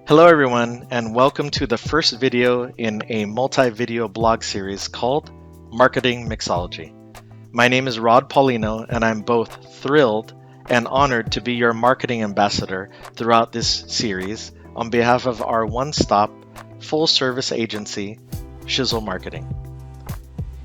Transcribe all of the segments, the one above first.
Hello everyone, and welcome to the first video in a multi-video blog series called Marketing Mixology. My name is Rod Paulino, and I'm both thrilled and honored to be your marketing ambassador throughout this series on behalf of our one-stop, full-service agency, Shizzle Marketing.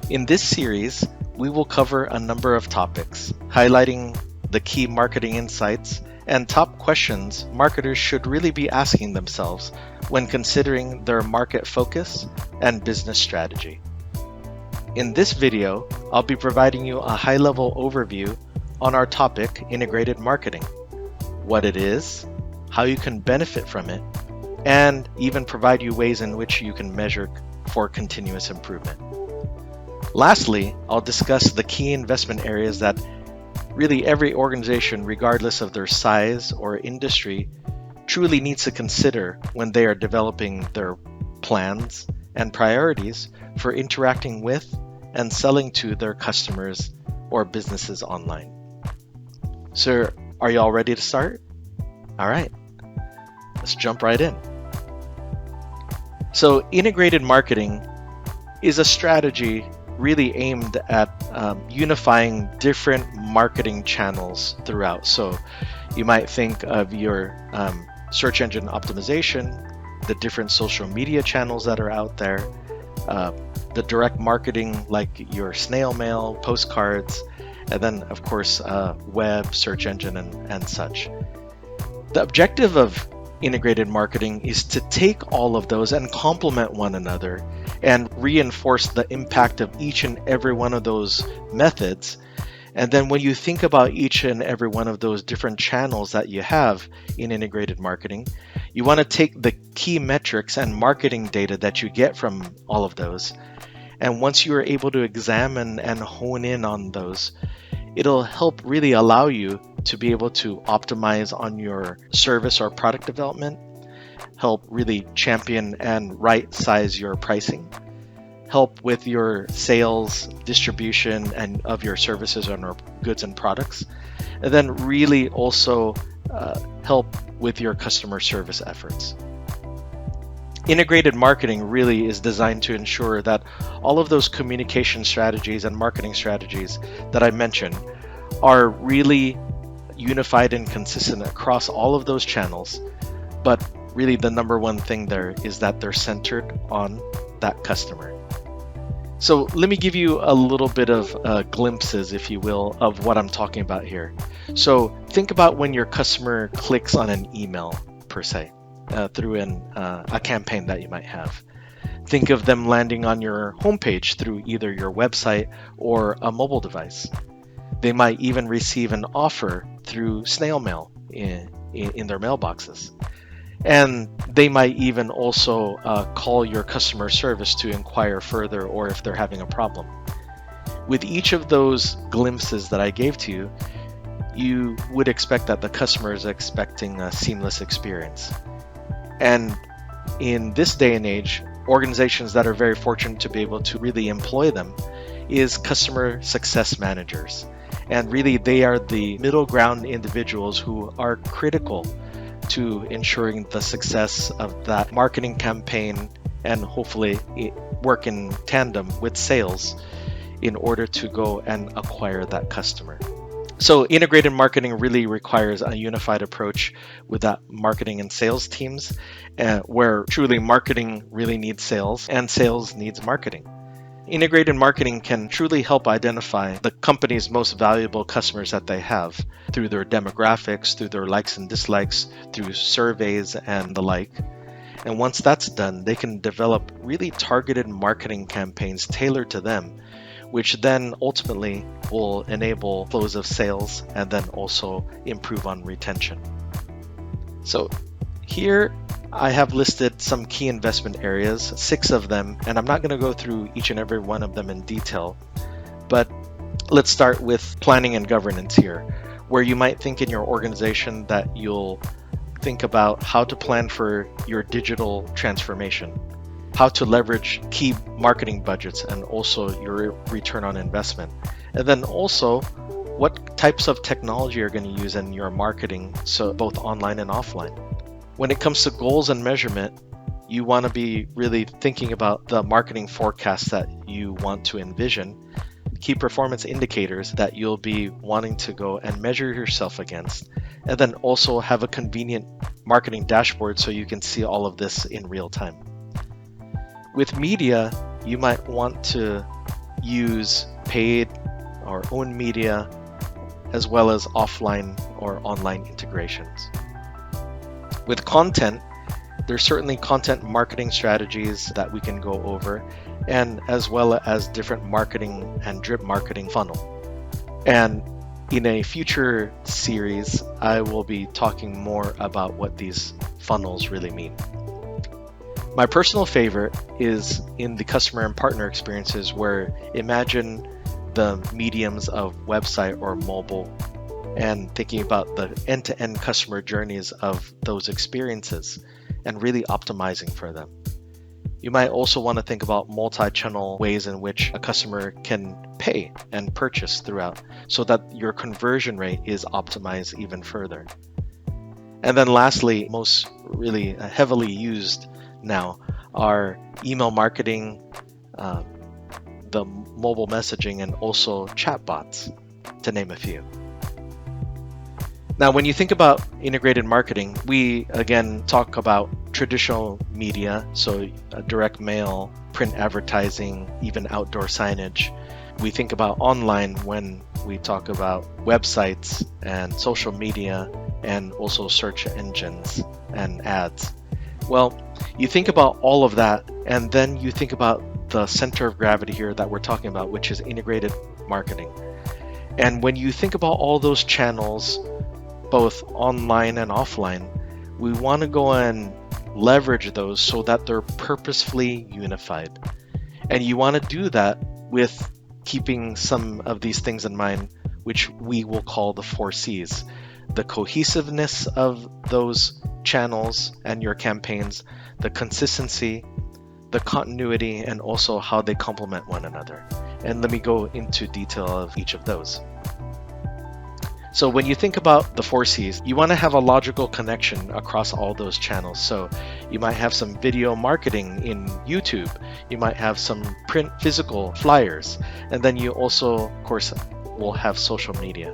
In this series, we will cover a number of topics, highlighting the key marketing insights and top questions marketers should really be asking themselves when considering their market focus and business strategy. In this video, I'll be providing you a high-level overview on our topic, integrated marketing, what it is, how you can benefit from it, and even provide you ways in which you can measure for continuous improvement. Lastly, I'll discuss the key investment areas that really every organization, regardless of their size or industry, truly needs to consider when they are developing their plans and priorities for interacting with and selling to their customers or businesses online. So, are you all ready to start? All right, let's jump right in. So, integrated marketing is a strategy really aimed at unifying different marketing channels throughout. So you might think of your search engine optimization, the different social media channels that are out there, the direct marketing like your snail mail, postcards, and then of course web, search engine, and such. The objective of integrated marketing is to take all of those and complement one another and reinforce the impact of each and every one of those methods. And then when you think about each and every one of those different channels that you have in integrated marketing, you want to take the key metrics and marketing data that you get from all of those. And once you are able to examine and hone in on those, it'll help really allow you to be able to optimize on your service or product development, help really champion and right size your pricing, help with your sales, distribution, and of your services and goods and products, and then really also help with your customer service efforts. Integrated marketing really is designed to ensure that all of those communication strategies and marketing strategies that I mentioned are really unified and consistent across all of those channels. But really the number one thing there is that they're centered on that customer. So let me give you a little bit of glimpses, if you will, of what I'm talking about here. So think about when your customer clicks on an email per se. Through a campaign that you might have. Think of them landing on your homepage through either your website or a mobile device. They might even receive an offer through snail mail in their mailboxes. And they might even also call your customer service to inquire further or if they're having a problem. With each of those glimpses that I gave to you, you would expect that the customer is expecting a seamless experience. And in this day and age, organizations that are very fortunate to be able to really employ them is customer success managers. And really, they are the middle ground individuals who are critical to ensuring the success of that marketing campaign and hopefully work in tandem with sales in order to go and acquire that customer. So integrated marketing really requires a unified approach with that marketing and sales teams, where truly marketing really needs sales and sales needs marketing. Integrated marketing can truly help identify the company's most valuable customers that they have through their demographics, through their likes and dislikes, through surveys and the like. And once that's done, they can develop really targeted marketing campaigns tailored to them, which then ultimately will enable flows of sales and then also improve on retention. So here I have listed some key investment areas, 6 of them, and I'm not going to go through each and every one of them in detail, but let's start with planning and governance here, where you might think in your organization that you'll think about how to plan for your digital transformation, how to leverage key marketing budgets and also your return on investment. And then also what types of technology you're going to use in your marketing, so both online and offline. When it comes to goals and measurement, you want to be really thinking about the marketing forecast that you want to envision, key performance indicators that you'll be wanting to go and measure yourself against, and then also have a convenient marketing dashboard so you can see all of this in real time. With media, you might want to use paid or owned media as well as offline or online integrations. With content, there's certainly content marketing strategies that we can go over, and as well as different marketing and drip marketing funnel. And in a future series, I will be talking more about what these funnels really mean. My personal favorite is in the customer and partner experiences, where imagine the mediums of website or mobile and thinking about the end-to-end customer journeys of those experiences and really optimizing for them. You might also want to think about multi-channel ways in which a customer can pay and purchase throughout, so that your conversion rate is optimized even further. And then lastly, most really heavily used now are email marketing, the mobile messaging, and also chatbots, to name a few. Now, when you think about integrated marketing, we again talk about traditional media, so direct mail, print advertising, even outdoor signage. We think about online when we talk about websites and social media and also search engines and ads. Well, you think about all of that, and then you think about the center of gravity here that we're talking about, which is integrated marketing. And when you think about all those channels, both online and offline, we want to go and leverage those so that they're purposefully unified. And you want to do that with keeping some of these things in mind, which we will call the 4 C's: the cohesiveness of those channels and your campaigns, the consistency, the continuity, and also how they complement one another. And let me go into detail of each of those. So when you think about the 4 C's, you want to have a logical connection across all those channels. So you might have some video marketing in YouTube, you might have some print physical flyers, and then you also, of course, will have social media.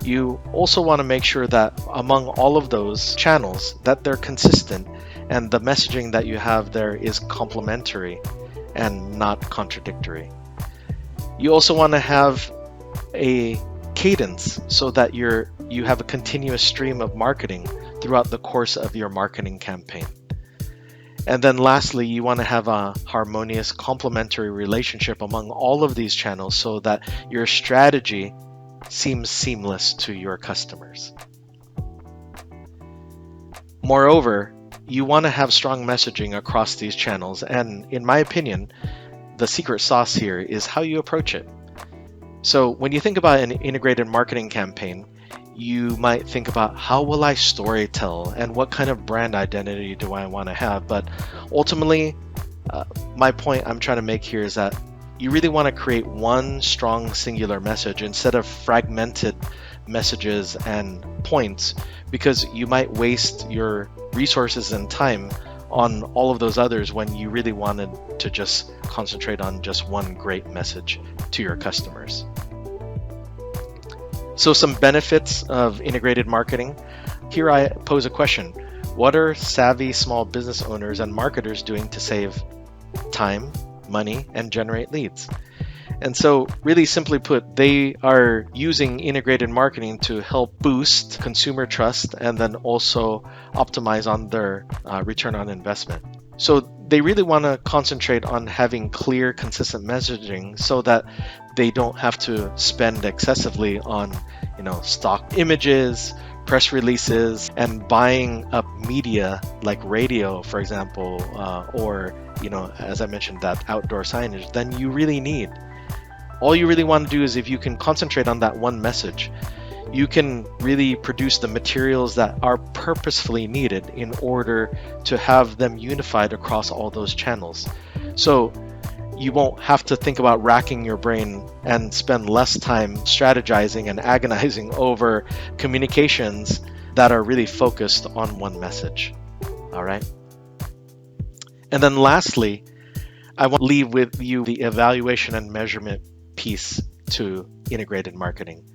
You also want to make sure that among all of those channels that they're consistent and the messaging that you have there is complementary and not contradictory. You also want to have a cadence so that you have a continuous stream of marketing throughout the course of your marketing campaign. And then lastly, you want to have a harmonious complementary relationship among all of these channels so that your strategy seems seamless to your customers. Moreover, you want to have strong messaging across these channels, and in my opinion, the secret sauce here is how you approach it. So when you think about an integrated marketing campaign, you might think about how will I storytell and what kind of brand identity do I want to have. But ultimately, my point I'm trying to make here is that you really want to create one strong singular message instead of fragmented messages and points, because you might waste your resources and time on all of those others when you really wanted to just concentrate on just one great message to your customers. So some benefits of integrated marketing. Here I pose a question. What are savvy small business owners and marketers doing to save time, money, and generate leads? And so really simply put, they are using integrated marketing to help boost consumer trust and then also optimize on their return on investment. So they really want to concentrate on having clear, consistent messaging so that they don't have to spend excessively on, stock images, press releases, and buying up media like radio, for example, or, as I mentioned, that outdoor signage than you really need. All you really want to do is if you can concentrate on that one message, you can really produce the materials that are purposefully needed in order to have them unified across all those channels. So you won't have to think about racking your brain and spend less time strategizing and agonizing over communications that are really focused on one message. All right. And then lastly, I want to leave with you the evaluation and measurement piece to integrated marketing.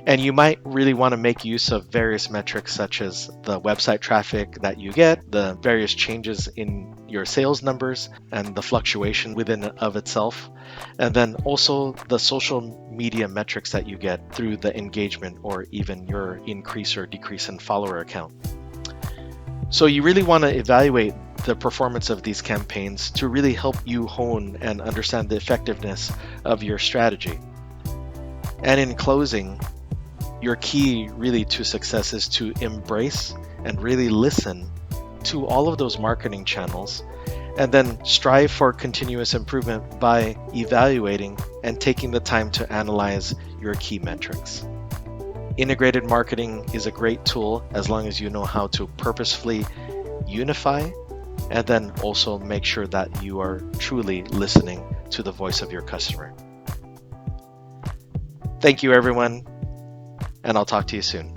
And you might really want to make use of various metrics such as the website traffic that you get, the various changes in your sales numbers and the fluctuation within of itself, and then also the social media metrics that you get through the engagement or even your increase or decrease in follower account. So you really want to evaluate the performance of these campaigns to really help you hone and understand the effectiveness of your strategy. And in closing, your key really to success is to embrace and really listen to all of those marketing channels, and then strive for continuous improvement by evaluating and taking the time to analyze your key metrics. Integrated marketing is a great tool as long as you know how to purposefully unify and then also make sure that you are truly listening to the voice of your customer. Thank you, everyone, and I'll talk to you soon.